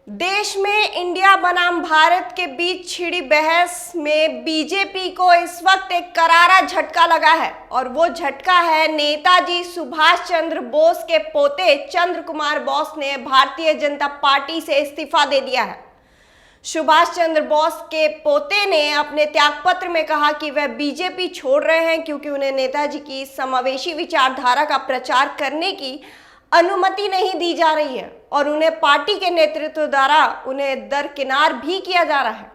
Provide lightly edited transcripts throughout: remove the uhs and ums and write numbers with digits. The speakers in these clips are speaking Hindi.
देश में इंडिया बनाम भारत के बीच छिड़ी बहस में बीजेपी को इस वक्त एक करारा झटका लगा है और वो झटका है नेताजी सुभाष चंद्र बोस के पोते चंद्र कुमार बोस ने भारतीय जनता पार्टी से इस्तीफा दे दिया है। सुभाष चंद्र बोस के पोते ने अपने त्यागपत्र में कहा कि वह बीजेपी छोड़ रहे हैं क्योंकि उन्हें नेताजी की समावेशी विचारधारा का प्रचार करने की अनुमति नहीं दी जा रही है और उन्हें पार्टी के नेतृत्व द्वारा उन्हें दरकिनार भी किया जा रहा है।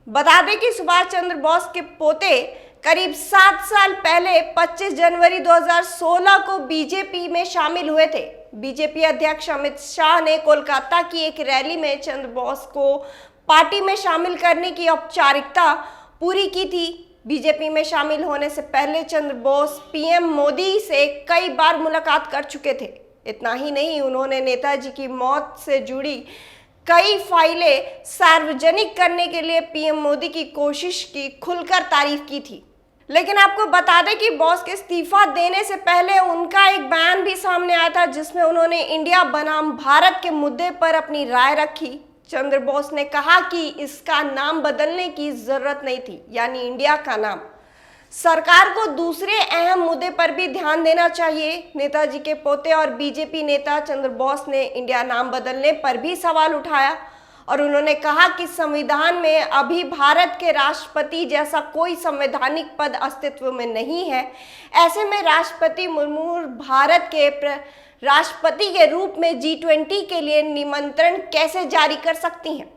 बता दें कि सुभाष चंद्र बोस के पोते करीब 7 साल पहले 25 जनवरी 2016 को बीजेपी में शामिल हुए थे। बीजेपी अध्यक्ष अमित शाह ने कोलकाता की एक रैली में चंद्र बोस को पार्टी में शामिल करने की औपचारिकता पूरी की थी। बीजेपी में शामिल होने से पहले चंद्र बोस पीएम मोदी से कई बार मुलाकात कर चुके थे। इतना ही नहीं, उन्होंने नेताजी की मौत से जुड़ी कई फाइलें सार्वजनिक करने के लिए पीएम मोदी की कोशिश की खुलकर तारीफ की थी। लेकिन आपको बता दें कि बोस के इस्तीफा देने से पहले उनका एक बयान भी सामने आया था जिसमें उन्होंने इंडिया बनाम भारत के मुद्दे पर अपनी राय रखी। चंद्र बोस ने कहा कि इसका नाम बदलने की जरूरत नहीं थी, यानी इंडिया का नाम। सरकार को दूसरे अहम मुद्दे पर भी ध्यान देना चाहिए। नेताजी के पोते और बीजेपी नेता चंद्र बोस ने इंडिया नाम बदलने पर भी सवाल उठाया और उन्होंने कहा कि संविधान में अभी भारत के राष्ट्रपति जैसा कोई संवैधानिक पद अस्तित्व में नहीं है। ऐसे में राष्ट्रपति मुर्मू भारत के राष्ट्रपति के रूप में G20 के लिए निमंत्रण कैसे जारी कर सकती हैं?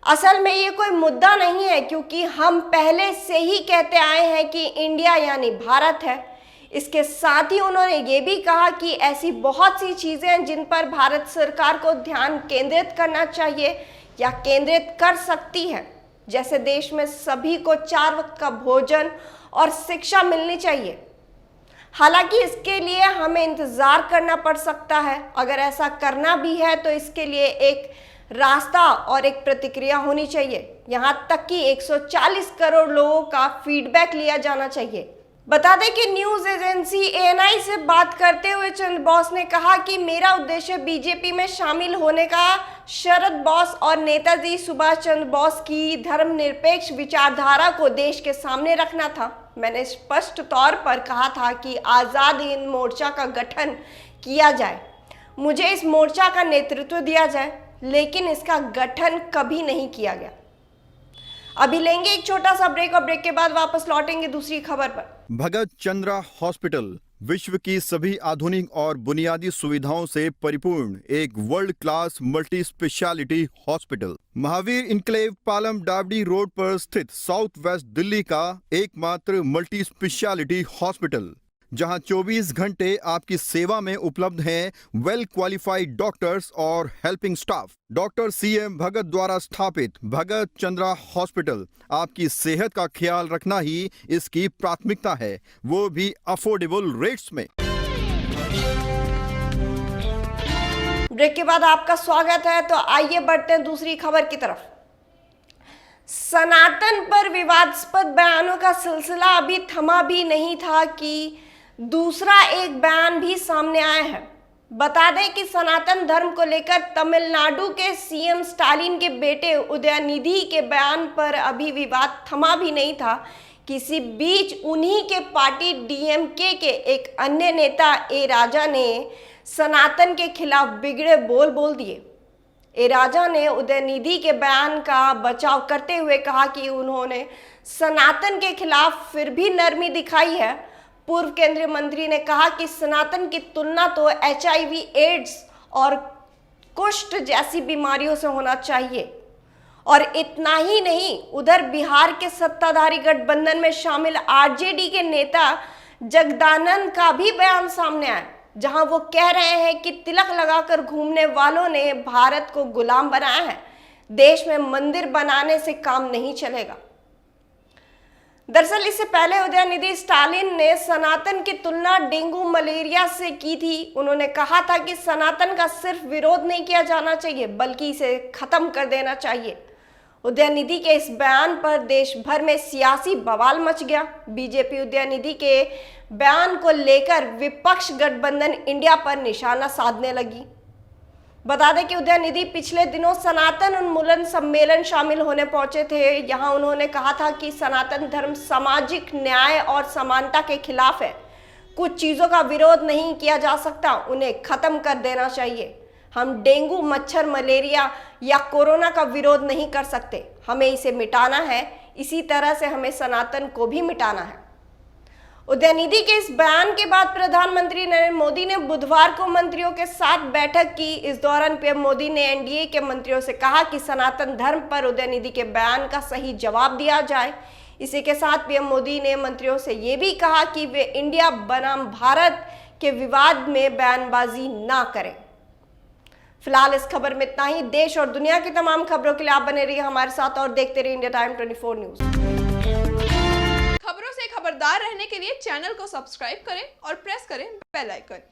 असल में ये कोई मुद्दा नहीं है क्योंकि हम पहले से ही कहते आए हैं कि इंडिया यानी भारत है। इसके साथ ही उन्होंने ये भी कहा कि ऐसी बहुत सी चीज़ें हैं जिन पर भारत सरकार को ध्यान केंद्रित करना चाहिए या केंद्रित कर सकती है, जैसे देश में सभी को 4 वक्त का भोजन और शिक्षा मिलनी चाहिए। हालांकि इसके लिए हमें इंतज़ार करना पड़ सकता है। अगर ऐसा करना भी है तो इसके लिए एक रास्ता और एक प्रतिक्रिया होनी चाहिए। यहाँ तक कि 140 करोड़ लोगों का फीडबैक लिया जाना चाहिए। बता दें कि न्यूज़ एजेंसी ANI से बात करते हुए चंद्र बोस ने कहा कि मेरा उद्देश्य बीजेपी में शामिल होने का शरद बोस और नेताजी सुभाष चंद्र बोस की धर्मनिरपेक्ष विचारधारा को देश के सामने रखना था। मैंने स्पष्ट तौर पर कहा था कि आज़ाद हिंद मोर्चा का गठन किया जाए, मुझे इस मोर्चा का नेतृत्व दिया जाए, लेकिन इसका गठन कभी नहीं किया गया। अभी लेंगे एक छोटा सा ब्रेक और ब्रेक के बाद वापस लौटेंगे दूसरी खबर पर। भगत चंद्रा हॉस्पिटल विश्व की सभी आधुनिक और बुनियादी सुविधाओं से परिपूर्ण एक world class multi specialty hospital Mahavir Enclave Palam डावडी रोड पर स्थित साउथ वेस्ट दिल्ली का एकमात्र मल्टी स्पेशलिटी हॉस्पिटल, जहां 24 घंटे आपकी सेवा में उपलब्ध हैं वेल क्वालिफाइड डॉक्टर्स और हेल्पिंग स्टाफ। डॉक्टर CM भगत द्वारा स्थापित भगत चंद्रा हॉस्पिटल आपकी सेहत का ख्याल रखना ही इसकी प्राथमिकता है, वो भी अफोर्डेबल रेट्स में। ब्रेक के बाद आपका स्वागत है। तो आइए बढ़ते हैं दूसरी खबर की तरफ। सनातन पर विवादास्पद बयानों का सिलसिला अभी थमा भी नहीं था कि दूसरा एक बयान भी सामने आया है। बता दें कि सनातन धर्म को लेकर तमिलनाडु के CM स्टालिन के बेटे उदयनिधि के बयान पर अभी विवाद थमा भी नहीं था। किसी बीच उन्हीं के पार्टी DMK के एक अन्य नेता ए राजा ने सनातन के खिलाफ बिगड़े बोल दिए। ए राजा ने उदयनिधि के बयान का बचाव करते हुए कहा कि उन्होंने सनातन के खिलाफ फिर भी नरमी दिखाई है। पूर्व केंद्रीय मंत्री ने कहा कि सनातन की तुलना तो HIV, एड्स और कुष्ठ जैसी बीमारियों से होना चाहिए। और इतना ही नहीं, उधर बिहार के सत्ताधारी गठबंधन में शामिल RJD के नेता जगदानंद का भी बयान सामने आया, जहां वो कह रहे हैं कि तिलक लगाकर घूमने वालों ने भारत को गुलाम बनाया है, देश में मंदिर बनाने से काम नहीं चलेगा। दरअसल इससे पहले उदयनिधि स्टालिन ने सनातन की तुलना डेंगू मलेरिया से की थी। उन्होंने कहा था कि सनातन का सिर्फ विरोध नहीं किया जाना चाहिए बल्कि इसे खत्म कर देना चाहिए। उदयनिधि के इस बयान पर देश भर में सियासी बवाल मच गया। बीजेपी उदयनिधि के बयान को लेकर विपक्ष गठबंधन इंडिया पर निशाना साधने लगी। बता दें कि उदयनिधि पिछले दिनों सनातन उन्मूलन सम्मेलन शामिल होने पहुंचे थे। यहां उन्होंने कहा था कि सनातन धर्म सामाजिक न्याय और समानता के खिलाफ है। कुछ चीजों का विरोध नहीं किया जा सकता, उन्हें खत्म कर देना चाहिए। हम डेंगू, मच्छर, मलेरिया या कोरोना का विरोध नहीं कर सकते, हमें इसे मिटाना है। इसी तरह से हमें सनातन को भी मिटाना है। उदयनिधि के इस बयान के बाद प्रधानमंत्री नरेंद्र मोदी ने बुधवार को मंत्रियों के साथ बैठक की। इस दौरान पीएम मोदी ने एनडीए के मंत्रियों से कहा कि सनातन धर्म पर उदयनिधि के बयान का सही जवाब दिया जाए। इसी के साथ पीएम मोदी ने मंत्रियों से ये भी कहा कि वे इंडिया बनाम भारत के विवाद में बयानबाजी ना करें। फिलहाल इस खबर में इतना ही। देश और दुनिया की तमाम खबरों के लिए आप बने रहिए हमारे साथ और देखते रहिए इंडिया टाइम 24 न्यूज। खबरों से खबरदार रहने के लिए चैनल को सब्सक्राइब करें और प्रेस करें बेल आइकन।